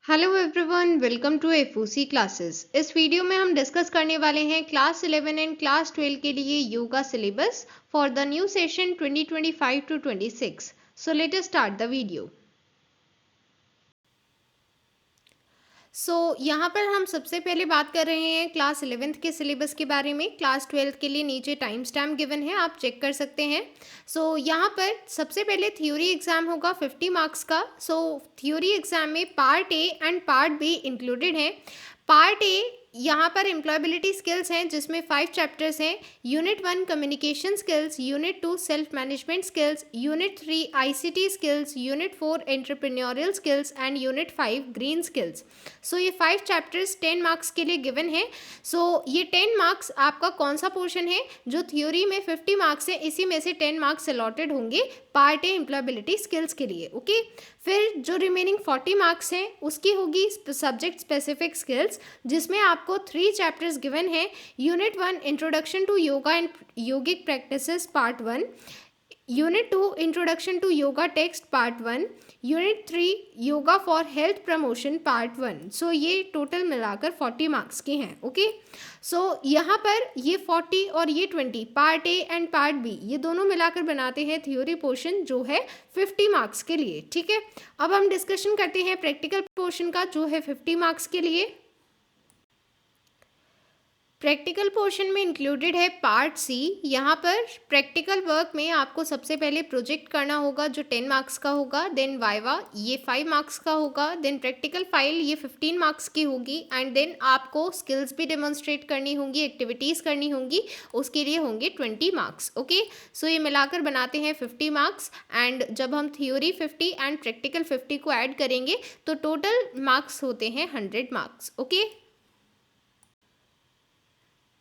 Hello everyone, welcome to FOC classes. इस video में हम डिस्कस करने वाले हैं क्लास 11 एंड क्लास 12 के लिए yoga syllabus for the new session 2025 to 26। So let us start the video. यहाँ पर हम सबसे पहले बात कर रहे हैं क्लास 11th के सिलेबस के बारे में। क्लास 12 के लिए नीचे टाइम स्टैम्प गिवन है, आप चेक कर सकते हैं। यहाँ पर सबसे पहले थ्योरी एग्जाम होगा 50 मार्क्स का। थ्योरी एग्जाम में part A and part be included है। पार्ट ए यहाँ पर एम्प्लॉयबिलिटी स्किल्स हैं, जिसमें 5 चैप्टर्स हैं। Unit 1 communication skills, unit 2 self management skills, unit 3 ICT skills, unit 4 entrepreneurial skills and unit 5 green skills. ये 5 chapters 10 marks के लिए गिवन है। ये 10 मार्क्स आपका कौन सा पोर्शन है? जो थ्योरी में 50 मार्क्स है, इसी में से 10 मार्क्स अलॉटेड होंगे पार्ट ए एम्प्लॉयबिलिटी स्किल्स के लिए। ओके, फिर जो रिमेनिंग 40 मार्क्स हैं उसकी होगी सब्जेक्ट स्पेसिफिक स्किल्स, जिसमें आपको 3 चैप्टर्स गिवन है। Unit 1 introduction to yoga and yogic practices part 1, unit 2 introduction to yoga text part 1, unit 3 yoga for health promotion part 1। ये टोटल मिलाकर 40 मार्क्स के हैं। ओके, यहाँ पर ये 40 और ये 20 part A and part B ये दोनों मिलाकर बनाते हैं थ्योरी पोर्शन, जो है 50 मार्क्स के लिए। ठीक है, अब हम डिस्कशन करते हैं प्रैक्टिकल पोर्शन का, जो है 50 मार्क्स के लिए। प्रैक्टिकल पोर्शन में इंक्लूडेड है पार्ट सी। यहाँ पर प्रैक्टिकल वर्क में आपको सबसे पहले प्रोजेक्ट करना होगा, जो 10 मार्क्स का होगा। देन वाइवा, ये 5 मार्क्स का होगा। देन प्रैक्टिकल फाइल, ये 15 मार्क्स की होगी। एंड देन आपको स्किल्स भी डेमोन्स्ट्रेट करनी होंगी, एक्टिविटीज़ करनी होंगी, उसके लिए होंगे 20 मार्क्स। ओके, ये मिलाकर बनाते हैं 50 मार्क्स। एंड जब हम थ्योरी 50 एंड प्रैक्टिकल 50 को ऐड करेंगे तो टोटल मार्क्स होते हैं 100 मार्क्स। ओके,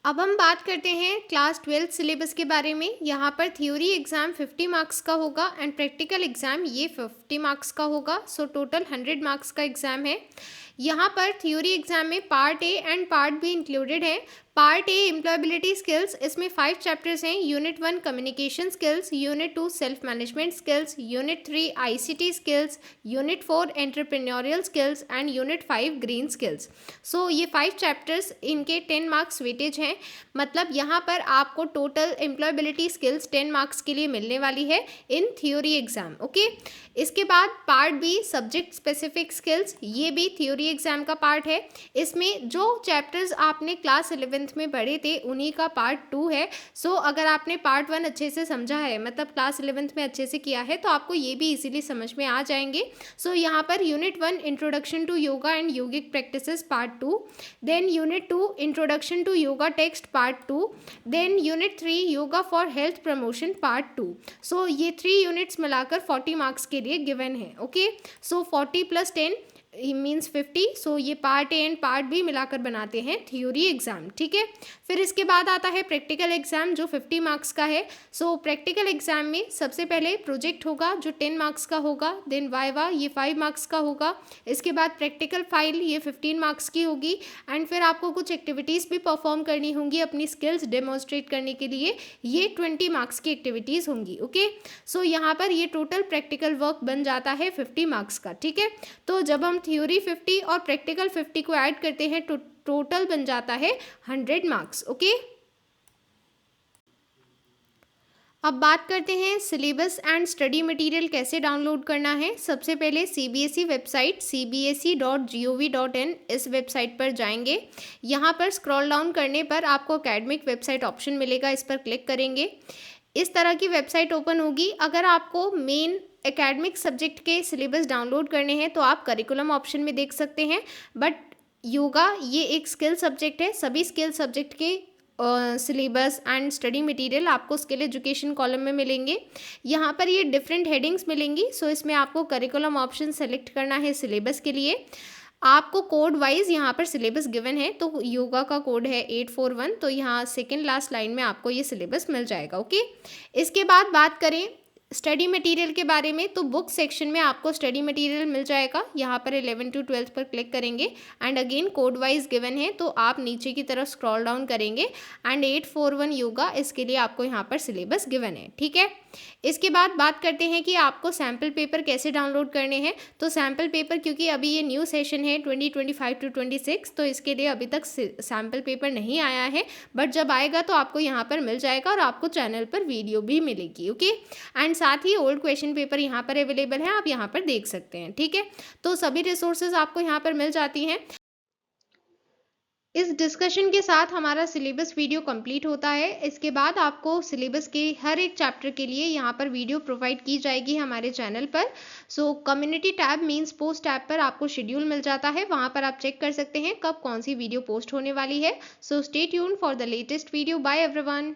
अब हम बात करते हैं क्लास 12 सिलेबस के बारे में। यहाँ पर थ्योरी एग्ज़ाम 50 मार्क्स का होगा एंड प्रैक्टिकल एग्ज़ाम ये 50 मार्क्स का होगा। टोटल 100 मार्क्स का एग्ज़ाम है। यहाँ पर थ्योरी एग्ज़ाम में part A and part be included है। पार्ट ए एम्प्लॉयबिलिटी स्किल्स, इसमें 5 चैप्टर्स हैं। Unit 1 communication skills, unit 2 self management skills, unit 3 ICT skills, unit 4 entrepreneurial skills and unit 5 green skills. ये 5 chapters, इनके 10 marks weightage हैं। मतलब यहाँ पर आपको टोटल एम्प्लॉयबिलिटी स्किल्स 10 मार्क्स के लिए मिलने वाली है इन थ्योरी एग्जाम। ओके, इसके बाद part be subject specific skills, ये भी थ्योरी एग्जाम का पार्ट है। इसमें जो चैप्टर्स आपने क्लास 11th में पढ़े थे उन्हीं का पार्ट 2 है। अगर आपने पार्ट 1 अच्छे से समझा है, मतलब क्लास 11th में अच्छे से किया है, तो आपको ये भी इजीली समझ में आ जाएंगे। यहाँ पर unit 1 introduction to yoga and yogic practices part 2, then unit 2 introduction to yoga text part 2, then unit 3 yoga for health promotion part 2। ये 3 यूनिट्स मिलाकर 40 मार्क्स के लिए गिवन है। Okay, 40 plus 10 means 50। ये part A and part B मिलाकर बनाते हैं theory exam. ठीक है, फिर इसके बाद आता है प्रैक्टिकल एग्जाम, जो 50 मार्क्स का है। प्रैक्टिकल एग्जाम में सबसे पहले प्रोजेक्ट होगा, जो 10 मार्क्स का होगा। देन वाइवा, ये 5 मार्क्स का होगा। इसके बाद प्रैक्टिकल फाइल, ये 15 मार्क्स की होगी। एंड फिर आपको कुछ एक्टिविटीज़ भी परफॉर्म करनी होंगी अपनी स्किल्स डेमोन्स्ट्रेट करने के लिए, ये 20 मार्क्स की एक्टिविटीज़ होंगी। ओके, यहाँ पर ये टोटल प्रैक्टिकल वर्क बन जाता है 50 मार्क्स का। ठीक है, तो जब हम थ्योरी 50 और प्रैक्टिकल 50 को ऐड करते हैं तो टोटल बन जाता है 100 मार्क्स। ओके, अब बात करते हैं सिलेबस एंड स्टडी मटेरियल कैसे डाउनलोड करना है। सबसे पहले सीबीएसई वेबसाइट cbse.gov.in, इस वेबसाइट पर जाएंगे। यहाँ पर स्क्रॉल डाउन करने पर आपको एकेडमिक वेबसाइट ऑप्शन मिलेगा, इस पर क्लिक करेंगे। इस तरह की वेबसाइट ओपन होगी। अगर आपको मेन एकेडमिक सब्जेक्ट के सिलेबस डाउनलोड करने हैं तो आप करिकुलम ऑप्शन में देख सकते हैं। बट योगा ये एक स्किल सब्जेक्ट है, सभी स्किल सब्जेक्ट के सिलेबस एंड स्टडी मटेरियल आपको स्किल एजुकेशन कॉलम में मिलेंगे। यहाँ पर ये डिफरेंट हेडिंग्स मिलेंगी। इसमें आपको करिकुलम ऑप्शन सेलेक्ट करना है सिलेबस के लिए। आपको कोड वाइज यहाँ पर सिलेबस गिवन है, तो योगा का कोड है 841, तो यहाँ सेकेंड लास्ट लाइन में आपको ये सिलेबस मिल जाएगा। ओके, इसके बाद बात करें स्टडी मटेरियल के बारे में, तो बुक सेक्शन में आपको स्टडी मटेरियल मिल जाएगा। यहाँ पर 11 to 12 पर क्लिक करेंगे and again code wise given है, तो आप नीचे की तरफ स्क्रॉल डाउन करेंगे एंड 841 योगा, इसके लिए आपको यहाँ पर सिलेबस गिवन है। ठीक है, इसके बाद बात करते हैं कि आपको सैम्पल पेपर कैसे डाउनलोड करने हैं। तो सैम्पल पेपर, क्योंकि अभी ये न्यू सेशन है 2025 to 26, तो इसके लिए अभी तक सैम्पल पेपर नहीं आया है, बट जब आएगा तो आपको यहाँ पर मिल जाएगा और आपको चैनल पर वीडियो भी मिलेगी। ओके, एंड साथ ही ओल्ड क्वेश्चन पेपर यहाँ पर अवेलेबल है, आप यहाँ पर देख सकते हैं। ठीक है, तो सभी रिसोर्सेज आपको यहाँ पर मिल जाती हैं। इस डिस्कशन के साथ हमारा सिलेबस वीडियो कंप्लीट होता है। इसके बाद आपको सिलेबस के हर एक चैप्टर के लिए यहाँ पर वीडियो प्रोवाइड की जाएगी हमारे चैनल पर। सो community tab means post tab पर आपको शेड्यूल मिल जाता है, वहाँ पर आप चेक कर सकते हैं कब कौन सी वीडियो पोस्ट होने वाली है। So stay tuned for the latest video. Bye everyone.